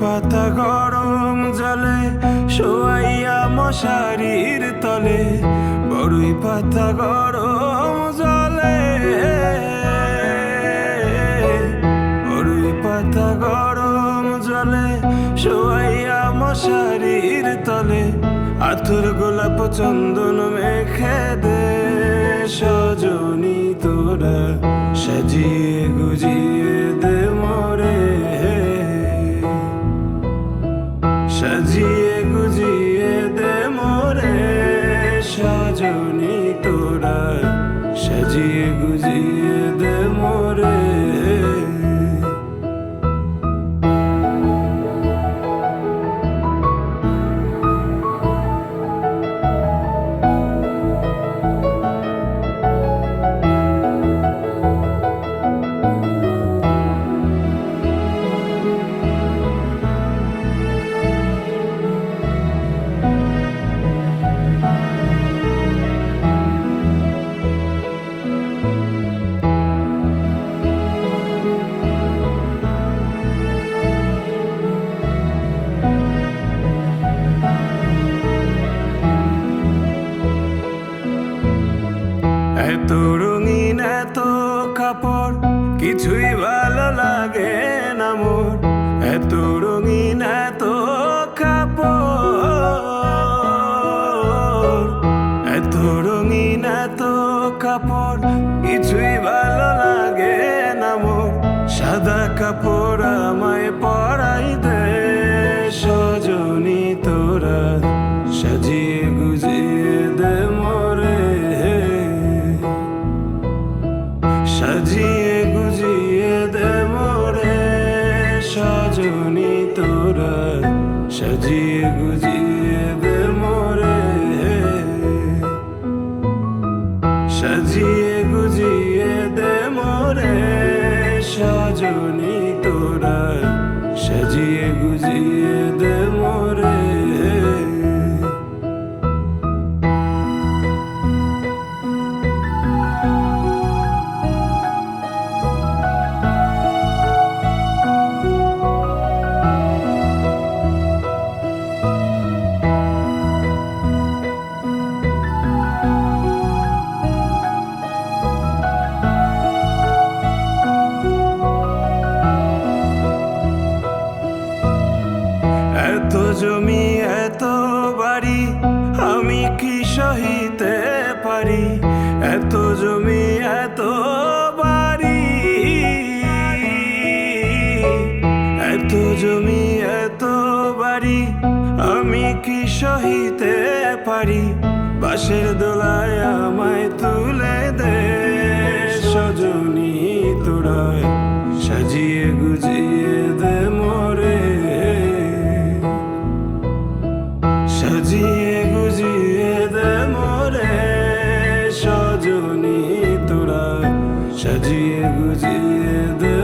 পাতা গরম জলে শোয়াইয়া মশারির তলে, বড়ই পাতা গরম জলে, বড়ই পাতা গরম জলে শোয়াইয়া মশারির তলে, আতর গোলাপ চন্দন মেখে দে সজনী তোরা, সাজিয়ে গুজিয়ে দে মোরে, সাজিয়ে গুজিয়ে দে মোরে সজনী তোরা, সাজিয়ে গুজিয়ে দে মোরে। এত রঙিন এত কাপড় কিছুই ভালো লাগে না মোর, এত রঙিন এত কাপড়, এত রঙিন এত কাপড় কিছুই ভালো লাগে না মোর, সাদা কাপড় আমায় পরাই দে সজনী তোরা, সাজিয়ে গুজিয়ে দে মোরে, সাজিয়ে গুজিয়ে দে মোরে সজনী তোরা, সাজিয়ে গুজিয়ে দে মোরে, সাজিয়ে গুজিয়ে দে মোরে সজনী তোরা, সাজিয়ে গুজিয়ে দে মোরে। এত জমি এত বাড়ি আমি কি সহিতে পারি, এত জমি এত বাড়ি, এত জমি এত বাড়ি আমি কি সহিতে পারি, বাঁশের দোলায় আমায় তুলে দে সজনী তোরা, সাজিয়ে গুজিয়ে দে মোরে, সাজিয়ে গুজিয়ে দে মোরে সজনী তোরা, সাজিয়ে গুজিয়ে দে